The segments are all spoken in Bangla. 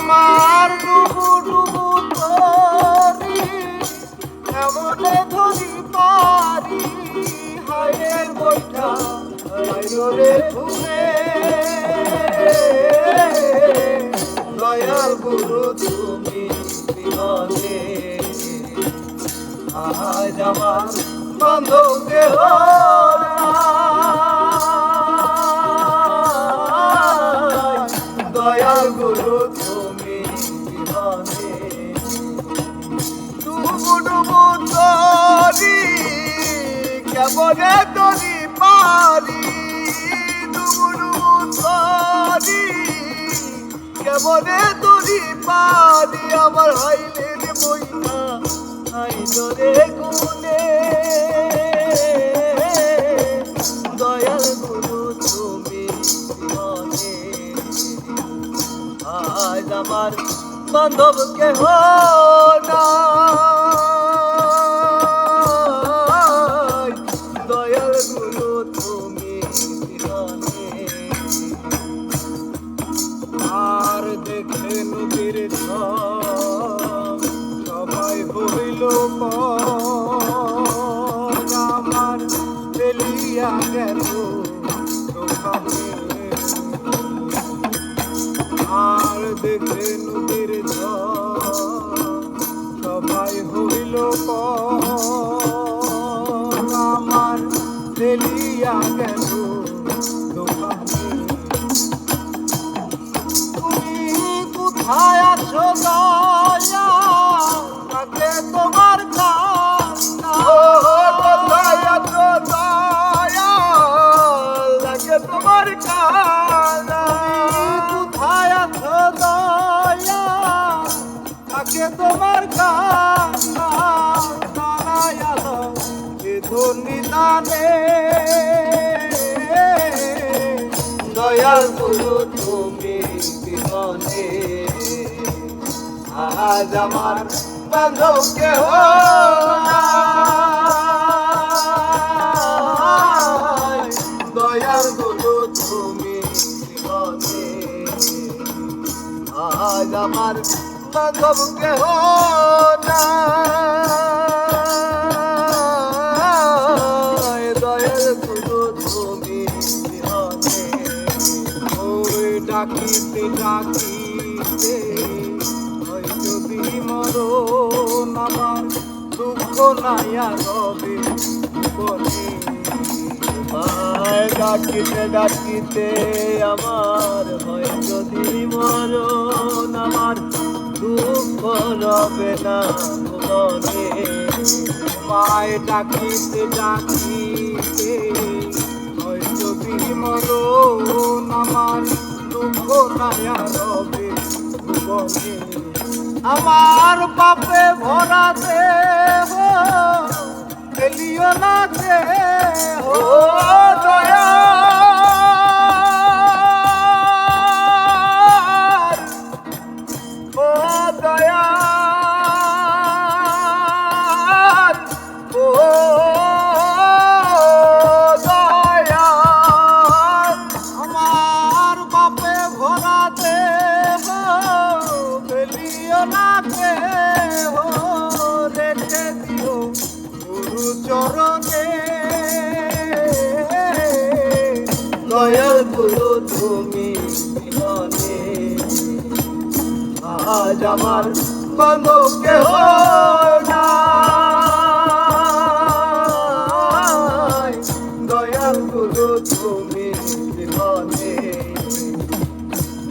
আমার ডুবু ডুবু তরি এমনে ধরি পারি হায়ের বৈঠা রে ঘুরে দয়াল গুরু তুমি বিহনে আজ আমার বান্ধব কেহ দয়াল গুরু তুমি বিহনে ডুবু ডুবু তরি কেমনে তরি পারি ডুবু ডুবু তরি কেমনে তরি পারি আমার হাইলের বইটা হাইলরে গুনে দয়াল গুরু তুমি বিহনে আজ আমার বান্ধব কেহ নাই দয়াল গুরু তুমি বিহনে আর দেখে নদীর সবাই হইল আমার ফেলিয়া গেল আর দেখে নদীর সবাই হইল আমার ফেলিয়া গেল তুমি কোথায় আছো দয়া তাকে তোমার কোথায় আছো দয়া লাগে তোমার কানা কোথায় আছো দয়া তাকে তোমার কানা দাঁড়ায়ালো এ ধনিদানে দয়াল গুরু তুমি বিহনে আজ আমার বান্ধব কেহ নাই দয়াল গুরু তুমি বিহনে আজ আমার বান্ধব কেহ নাই দয়াল গুরু তুমি বিহনে ওই ডাকিতে ডাকিতে হয় যদি মরণ আমার দুঃখ নাইয়া রবে বলে ডাকিতে ডাকিতে আমার হয় যদি মরণ আমার দুঃখ রবে না বলে মায় ডাকিতে ডাকিতে হয় যদি মরণ আমার দুঃখ নাইয়া রবে বলে আমার পাপে ভরা দেহ ফেলিও না দেহ দয়া ও দয়া ও দয়া আমার বাপে ভরা দেহ ফেলিও না দেহ রেখে দিও গুরু চরণে দয়াল গুরু তুমি বিহনে আজ আমার বান্ধব কেহ নাই দয়াল গুরু তুমি বিহনে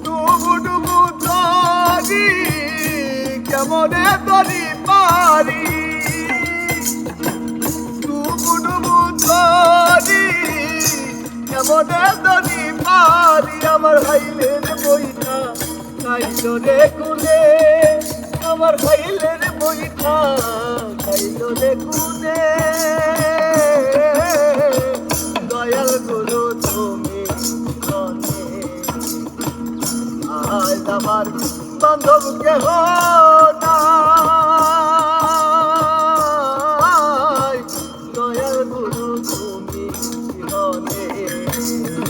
ডুবু ডুবু তরি কেমনে তরি পারি ডুবু ডুবু তরি কেমনে তরি পারি আমার হাইলের বইটা খাইলো রে কুলে আমার খাইলের বইটা খাইলো রে কুলে দয়াল গুরু তুমি বিহনে আজ আমার বান্ধব কেহ নাই দয়াল গুরু তুমি বিহনে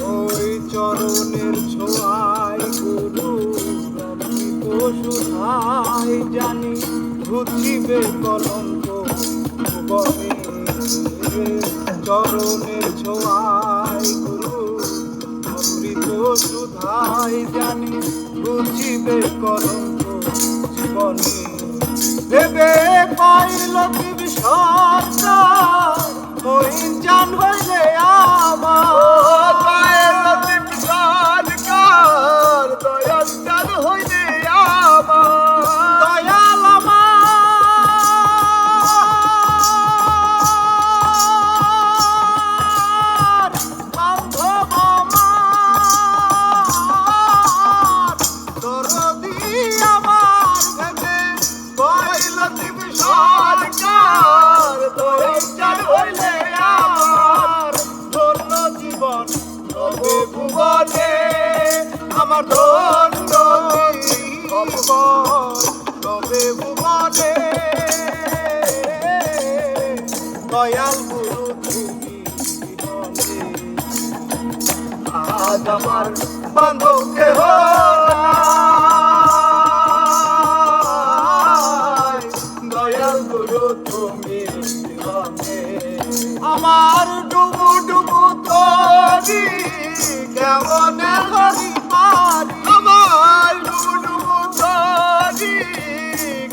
ওই চরণের ছোঁয়ায় গুরু জানি ঘুচিবে কলঙ্ক ভুবনে চরণের ছোঁয়ায় গুরু অমৃত সুধাই জানি ঘুচিবে কলঙ্ক জীবনে দেবে পাইল দিবি সরকার মহিন জান হইলে আমার পাইল দিবি সরকার দয়াল জান হইলে আমার দয়াল আমার বান্ধব আমার দরদি আমার ভেবে পাইল দিবি সরকার দয়াল জান হইলে আমার ধন্য জীবন নবে ভুবনে আমার ধন্য জীবন নবে ভুবনে দয়াল গুরু তুমি জীবনে আজ আমার বান্ধব কেহ নাই, দয়াল গুরু তুমি জীবনে আমার ডুবু ডুবু তরি কেমনে হরি পারি আমার ডুবু ডুবু তরি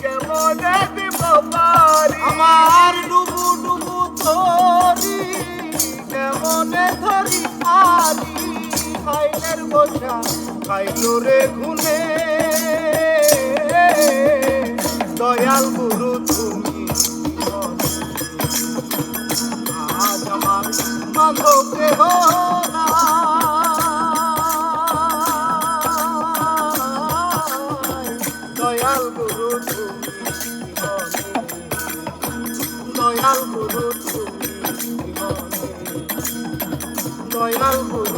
কেমনে দিব পারি আমার ডুবু ডুবু তরি কেমনে ধরি পারি খাইলের বোঝা খাইল রে গুনে দয়াল গুরু তুমি আজ আমার বান্ধব কেহ নাই, দয়াল গুরু তুমি দয়াল গুরু তুমি দয়াল গুরু